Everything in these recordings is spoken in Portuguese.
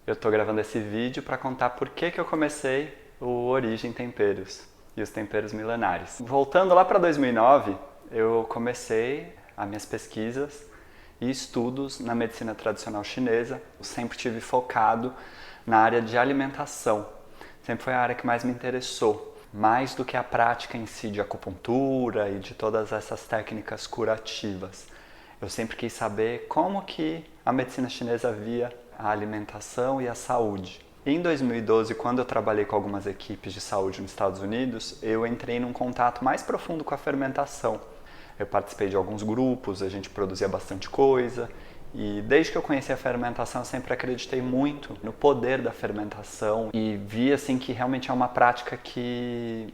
Eu estou gravando esse vídeo para contar por que eu comecei o Origem Temperos e os temperos milenares. Voltando lá para 2009, eu comecei as minhas pesquisas e estudos na medicina tradicional chinesa. Eu sempre tive focado na área de alimentação. Sempre foi a área que mais me interessou, mais do que a prática em si de acupuntura e de todas essas técnicas curativas. Eu sempre quis saber como que a medicina chinesa via a alimentação e a saúde. Em 2012, quando eu trabalhei com algumas equipes de saúde nos Estados Unidos, eu entrei num contato mais profundo com a fermentação. Eu participei de alguns grupos, a gente produzia bastante coisa, e desde que eu conheci a fermentação, eu sempre acreditei muito no poder da fermentação e vi assim que realmente é uma prática que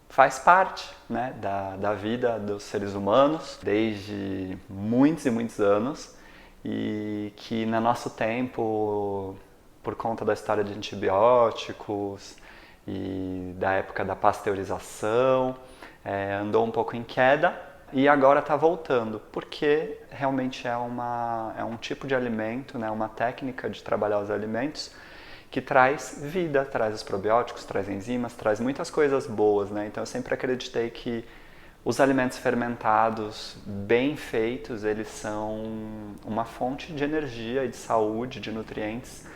faz parte, né, da vida dos seres humanos desde muitos e muitos anos, e que no nosso tempo, por conta da história de antibióticos e da época da pasteurização, andou um pouco em queda e agora está voltando, porque realmente é um tipo de alimento, né, uma técnica de trabalhar os alimentos que traz vida, traz os probióticos, traz enzimas, traz muitas coisas boas, né? Então eu sempre acreditei que os alimentos fermentados, bem feitos, eles são uma fonte de energia e de saúde, de nutrientes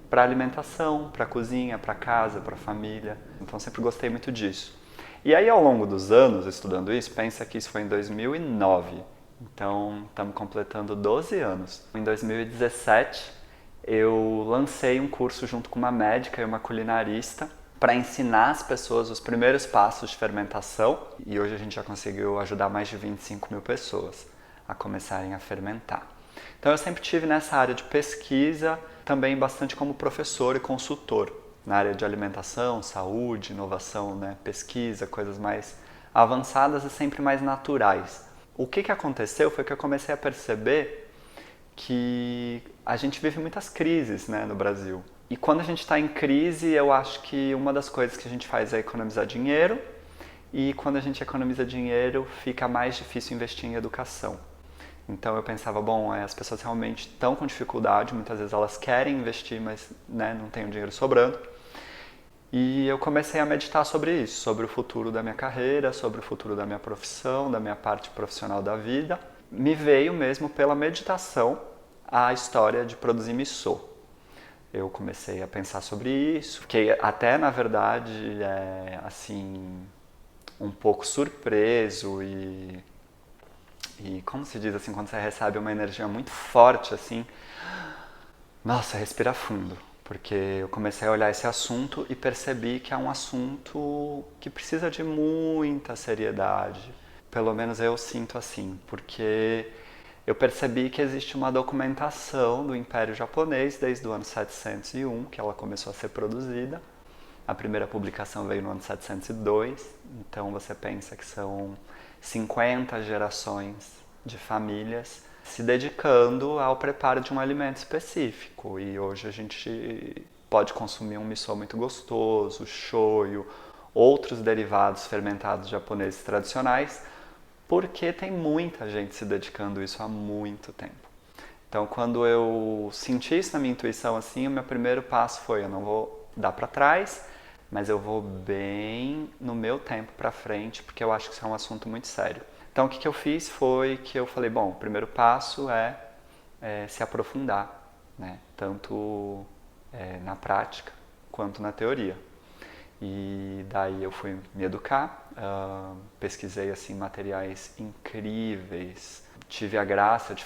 para a alimentação, para a cozinha, para a casa, para a família. Então eu sempre gostei muito disso. E aí ao longo dos anos, estudando isso, pensa que isso foi em 2009. Então estamos completando 12 anos. Em 2017, eu lancei um curso junto com uma médica e uma culinarista para ensinar as pessoas os primeiros passos de fermentação, e hoje a gente já conseguiu ajudar mais de 25 mil pessoas a começarem a fermentar. Então eu sempre tive nessa área de pesquisa, também bastante como professor e consultor, na área de alimentação, saúde, inovação, né? Pesquisa, coisas mais avançadas e sempre mais naturais. O que aconteceu foi que eu comecei a perceber que a gente vive muitas crises, né, no Brasil. E quando a gente está em crise, eu acho que uma das coisas que a gente faz é economizar dinheiro, e quando a gente economiza dinheiro, fica mais difícil investir em educação. Então eu pensava, bom, as pessoas realmente estão com dificuldade, muitas vezes elas querem investir, mas, né, não tem o dinheiro sobrando. E eu comecei a meditar sobre isso, sobre o futuro da minha carreira, sobre o futuro da minha profissão, da minha parte profissional da vida. Me veio mesmo pela meditação a história de produzir miso. Eu comecei a pensar sobre isso, fiquei até, na verdade, assim, um pouco surpreso e como se diz assim, quando você recebe uma energia muito forte, assim, nossa, respira fundo, porque eu comecei a olhar esse assunto e percebi que é um assunto que precisa de muita seriedade. Pelo menos eu sinto assim, porque eu percebi que existe uma documentação do Império Japonês desde o ano 701, que ela começou a ser produzida. A primeira publicação veio no ano 702, então você pensa que são 50 gerações de famílias se dedicando ao preparo de um alimento específico. E hoje a gente pode consumir um miso muito gostoso, shoyu, outros derivados fermentados japoneses tradicionais, porque tem muita gente se dedicando a isso há muito tempo. Então, quando eu senti isso na minha intuição, assim, o meu primeiro passo foi: eu não vou dar para trás, mas eu vou bem no meu tempo para frente, porque eu acho que isso é um assunto muito sério. Então, o que eu fiz foi que eu falei, bom, o primeiro passo é se aprofundar, né? Tanto na prática quanto na teoria. E daí eu fui me educar, pesquisei assim materiais incríveis, tive a graça de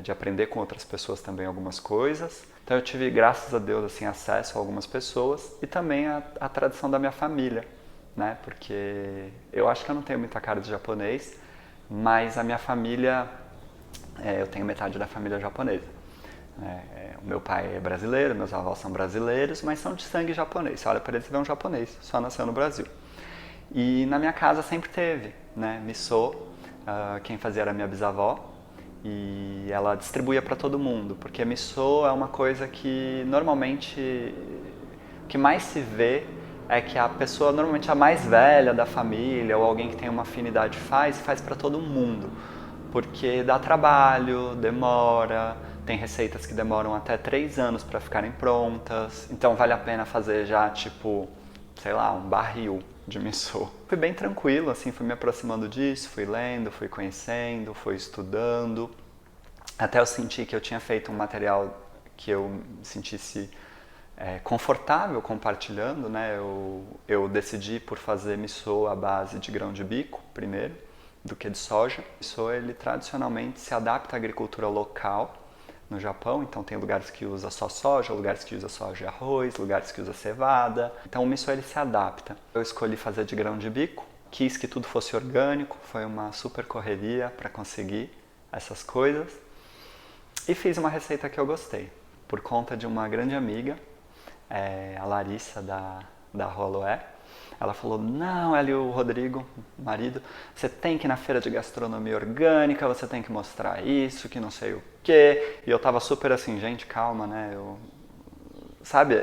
de aprender com outras pessoas também algumas coisas. Então eu tive, graças a Deus, assim, acesso a algumas pessoas e também a tradição da minha família, né? Porque eu acho que eu não tenho muita cara de japonês, mas a minha família, eu tenho metade da família japonesa. O meu pai é brasileiro, meus avós são brasileiros, mas são de sangue japonês. Você olha para eles e vê um japonês, só nasceu no Brasil. E na minha casa sempre teve, né, miso. Quem fazia era minha bisavó, e ela distribuía para todo mundo, porque miso é uma coisa que normalmente o que mais se vê é que a pessoa, normalmente a mais velha da família ou alguém que tem uma afinidade faz para todo mundo, porque dá trabalho, demora, Tem receitas que demoram até 3 anos para ficarem prontas, então vale a pena fazer já tipo, sei lá, um barril de miso. Fui bem tranquilo, assim, fui me aproximando disso, fui lendo, fui conhecendo, fui estudando, até eu senti que eu tinha feito um material que eu me sentisse confortável compartilhando, né? Eu decidi por fazer miso à base de grão de bico primeiro, do que de soja. O miso, ele tradicionalmente se adapta à agricultura local no Japão, então tem lugares que usa só soja, lugares que usa soja e arroz, lugares que usa cevada. Então o miso ele se adapta. Eu escolhi fazer de grão de bico, quis que tudo fosse orgânico, foi uma super correria para conseguir essas coisas. E fiz uma receita que eu gostei, por conta de uma grande amiga, a Larissa da Roloé. Ela falou, não, ela e o Rodrigo, marido, você tem que ir na feira de gastronomia orgânica, você tem que mostrar isso, que não sei o quê. E eu tava super assim, gente, calma, né? Sabe,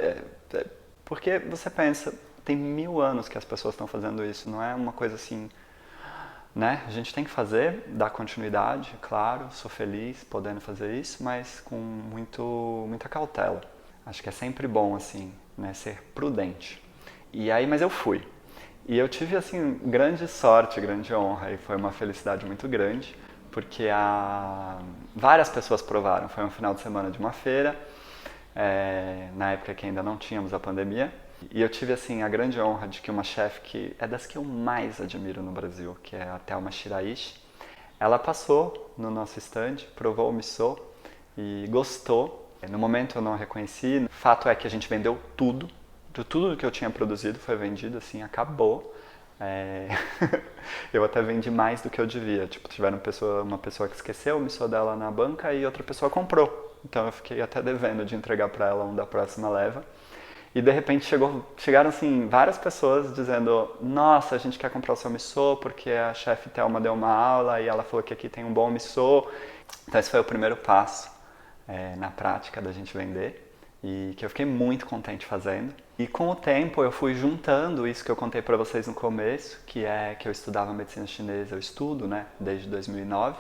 porque você pensa, tem 1000 anos que as pessoas estão fazendo isso, não é uma coisa assim, né? A gente tem que fazer, dar continuidade, claro, sou feliz podendo fazer isso, mas com muita cautela. Acho que é sempre bom, assim, né, ser prudente. E aí, mas eu fui. E eu tive, assim, grande sorte, grande honra, e foi uma felicidade muito grande, porque várias pessoas provaram. Foi um final de semana de uma feira, na época que ainda não tínhamos a pandemia, e eu tive, assim, a grande honra de que uma chefe que é das que eu mais admiro no Brasil, que é a Thelma Shiraishi, ela passou no nosso stand, provou o miso e gostou. No momento eu não a reconheci, fato é que a gente vendeu tudo, de tudo que eu tinha produzido foi vendido, assim, acabou. Eu até vendi mais do que eu devia, tipo, tiveram uma pessoa que esqueceu o miso dela na banca e outra pessoa comprou. Então eu fiquei até devendo de entregar para ela um da próxima leva. E de repente chegaram assim várias pessoas dizendo, nossa, a gente quer comprar o seu miso porque a chefe Thelma deu uma aula e ela falou que aqui tem um bom miso. Então esse foi o primeiro passo na prática da gente vender e que eu fiquei muito contente fazendo. E com o tempo eu fui juntando isso que eu contei para vocês no começo, que é que eu estudava medicina chinesa, eu estudo, né, desde 2009.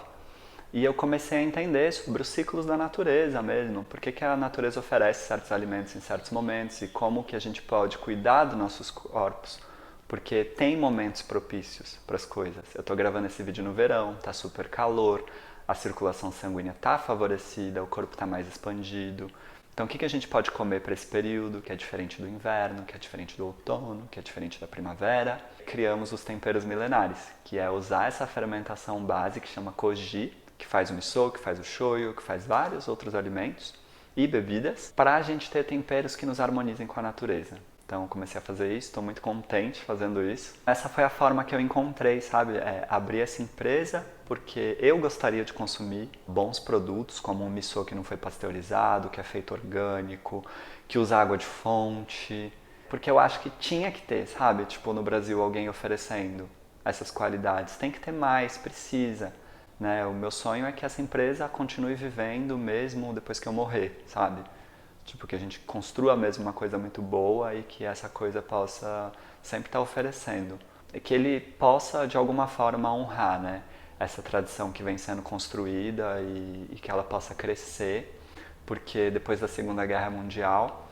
E eu comecei a entender sobre os ciclos da natureza mesmo, por que a natureza oferece certos alimentos em certos momentos e como que a gente pode cuidar dos nossos corpos, porque tem momentos propícios para as coisas. Eu estou gravando esse vídeo no verão, tá super calor, a circulação sanguínea está favorecida, o corpo está mais expandido. Então o que a gente pode comer para esse período, que é diferente do inverno, que é diferente do outono, que é diferente da primavera? Criamos os temperos milenares, que é usar essa fermentação base que chama koji, que faz o miso, que faz o shoyu, que faz vários outros alimentos e bebidas, para a gente ter temperos que nos harmonizem com a natureza. Então comecei a fazer isso, estou muito contente fazendo isso. Essa foi a forma que eu encontrei, sabe? Abrir essa empresa porque eu gostaria de consumir bons produtos, como um miso que não foi pasteurizado, que é feito orgânico, que usa água de fonte. Porque eu acho que tinha que ter, sabe? Tipo, no Brasil alguém oferecendo essas qualidades. Tem que ter mais, precisa. Né? O meu sonho é que essa empresa continue vivendo mesmo depois que eu morrer, sabe? Tipo, que a gente construa mesmo uma coisa muito boa e que essa coisa possa sempre estar oferecendo. E que ele possa, de alguma forma, honrar, né? Essa tradição que vem sendo construída e que ela possa crescer, porque depois da Segunda Guerra Mundial,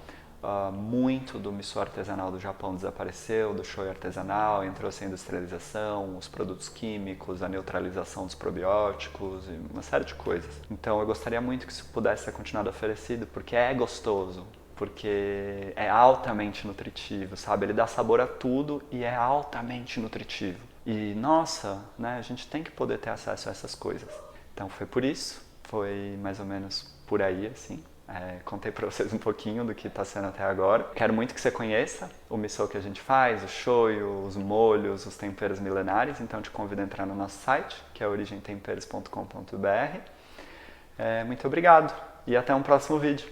muito do miso artesanal do Japão desapareceu, do shoyu artesanal, entrou-se a industrialização, os produtos químicos, a neutralização dos probióticos e uma série de coisas. Então eu gostaria muito que isso pudesse ser continuado oferecido, porque é gostoso, porque é altamente nutritivo, sabe? Ele dá sabor a tudo e é altamente nutritivo. E nossa, né, a gente tem que poder ter acesso a essas coisas. Então foi por isso, foi mais ou menos por aí, assim. Contei pra vocês um pouquinho do que está sendo até agora. Quero muito que você conheça o miso que a gente faz, o shoyu, os molhos, os temperos milenares. Então te convido a entrar no nosso site, que é origemtemperos.com.br. Muito obrigado e até um próximo vídeo.